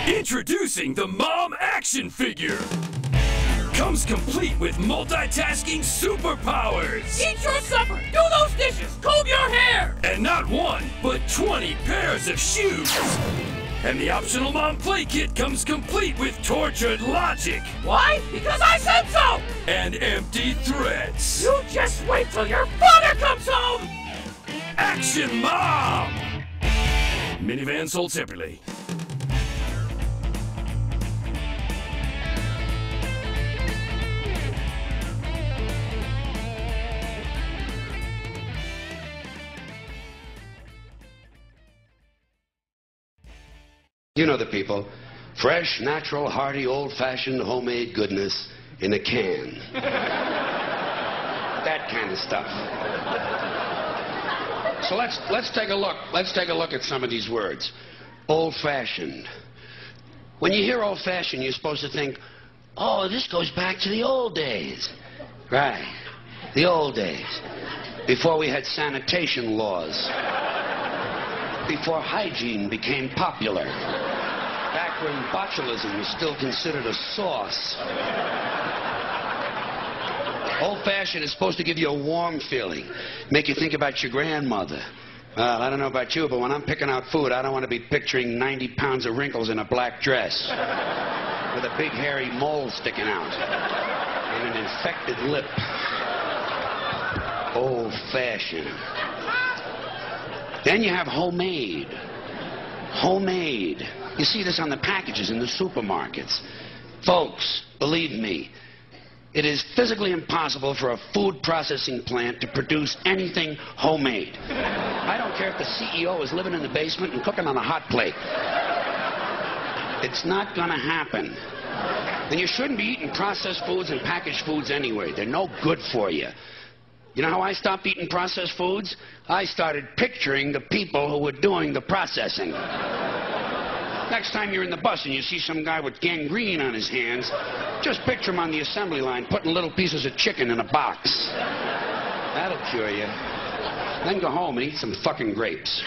Introducing the Mom Action Figure. Comes complete with multitasking superpowers. Eat your supper, do those dishes, comb your hair. And not one, but 20 pairs of shoes. And the optional Mom Play Kit comes complete with tortured logic. Why? Because I said so. And empty threats. You just wait till your father comes home. Action Mom! Minivan sold separately. You know the people. Fresh, natural, hearty, old-fashioned, homemade goodness in a can. That kind of stuff. So let's take a look. Let's take a look at some of these words. Old-fashioned. When you hear old-fashioned, you're supposed to think, oh, this goes back to the old days. Right. The old days. Before we had sanitation laws. Before hygiene became popular. Back when botulism was still considered a sauce. Old-fashioned is supposed to give you a warm feeling. Make you think about your grandmother. Well, I don't know about you, but when I'm picking out food, I don't want to be picturing 90 pounds of wrinkles in a black dress. With a big hairy mole sticking out. And an infected lip. Old-fashioned. Then you have homemade. Homemade. You see this on the packages in the supermarkets. Folks, believe me, it is physically impossible for a food processing plant to produce anything homemade. I don't care if the CEO is living in the basement and cooking on a hot plate. It's not gonna happen. And you shouldn't be eating processed foods and packaged foods anyway. They're no good for you. You know how I stopped eating processed foods? I started picturing the people who were doing the processing. Next time you're in the bus and you see some guy with gangrene on his hands, just picture him on the assembly line putting little pieces of chicken in a box. That'll cure you. Then go home and eat some fucking grapes.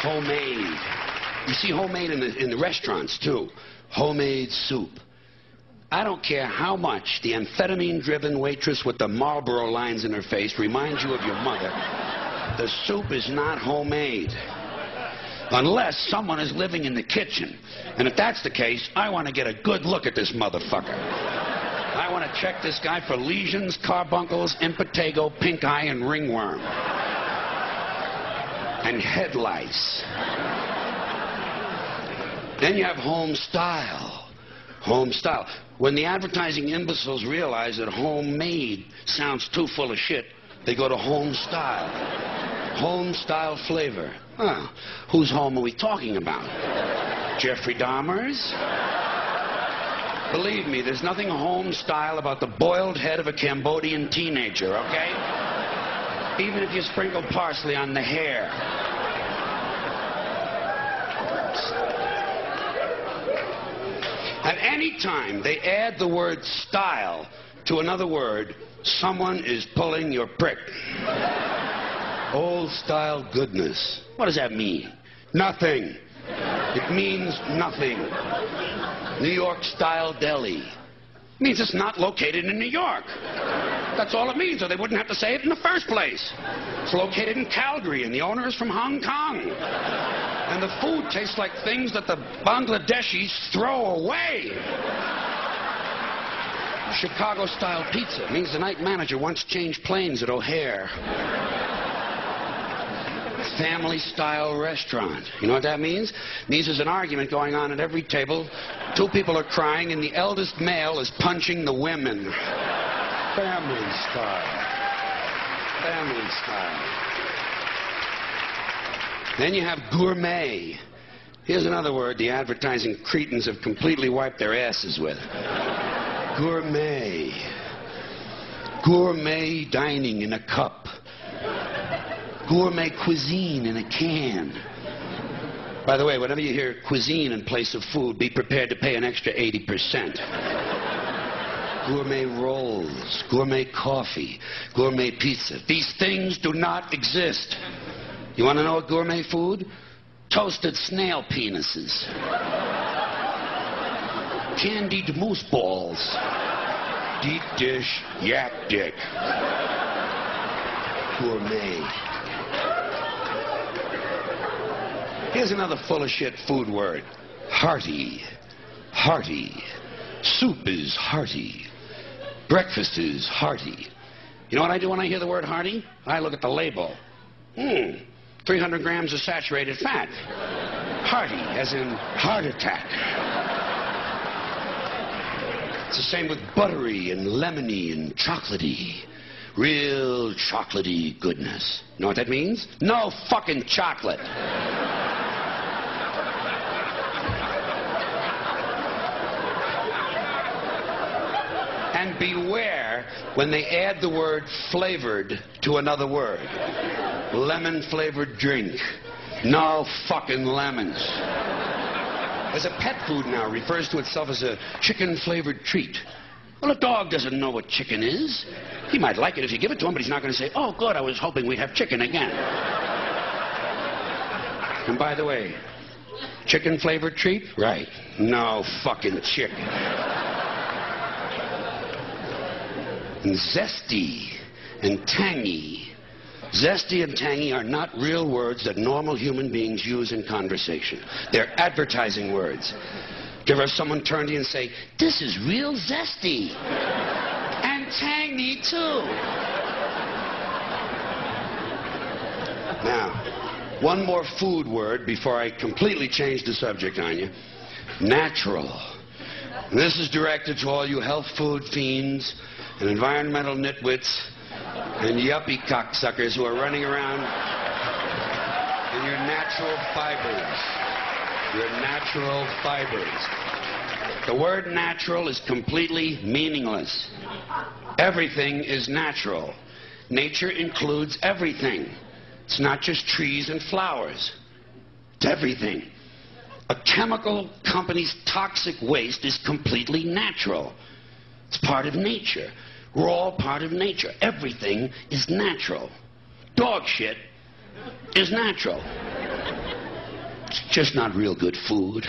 Homemade. You see homemade in the restaurants, too. Homemade soup. I don't care how much the amphetamine-driven waitress with the Marlboro lines in her face reminds you of your mother. The soup is not homemade. Unless someone is living in the kitchen. And if that's the case, I want to get a good look at this motherfucker. I want to check this guy for lesions, carbuncles, impetigo, pink eye, and ringworm. And head lice. Then you have home style. Home style. When the advertising imbeciles realize that homemade sounds too full of shit, they go to home style. Home style flavor. Huh. Whose home are we talking about? Jeffrey Dahmer's? Believe me, there's nothing home style about the boiled head of a Cambodian teenager, okay? Even if you sprinkle parsley on the hair. At any time they add the word style to another word, someone is pulling your prick. Old style goodness. What does that mean? Nothing. It means nothing. New York style deli. It means it's not located in New York. That's all it means, or they wouldn't have to say it in the first place. It's located in Calgary, and the owner is from Hong Kong. And the food tastes like things that the Bangladeshis throw away. Chicago-style pizza means the night manager once changed planes at O'Hare. Family-style restaurant. You know what that means? It means there's an argument going on at every table. Two people are crying, and the eldest male is punching the women. Family style. Family style. Then you have gourmet. Here's another word the advertising cretins have completely wiped their asses with. Gourmet. Gourmet dining in a cup. Gourmet cuisine in a can. By the way, whenever you hear cuisine in place of food, be prepared to pay an extra 80%. Gourmet rolls, gourmet coffee, gourmet pizza. These things do not exist. You want to know a gourmet food? toasted snail penises, candied moose balls, deep dish yak dick, gourmet. Here's another full of shit food word. Hearty. Hearty. Soup is hearty. Breakfast is hearty. You know what I do when I hear the word hearty? I look at the label. 300 grams of saturated fat. Hearty, as in heart attack. It's the same with buttery and lemony and chocolatey. Real chocolatey goodness. Know what that means? No fucking chocolate. And beware when they add the word flavored to another word. Lemon-flavored drink. No fucking lemons. As a pet food now refers to itself as a chicken-flavored treat. Well, a dog doesn't know what chicken is. He might like it if you give it to him, but he's not going to say, oh, good, I was hoping we'd have chicken again. And by the way, chicken-flavored treat? Right. No fucking chicken. And zesty and tangy. Zesty and tangy are not real words that normal human beings use in conversation. They're advertising words. Do you ever have someone turn to you and say, this is real zesty. And tangy, too. Now, one more food word before I completely change the subject on you. Natural. And this is directed to all you health food fiends and environmental nitwits and yuppie cocksuckers who are running around in your natural fibers. Your natural fibers. The word natural is completely meaningless. Everything is natural. Nature includes everything. It's not just trees and flowers. It's everything. A chemical company's toxic waste is completely natural. It's part of nature. We're all part of nature. Everything is natural. Dog shit is natural. It's just not real good food.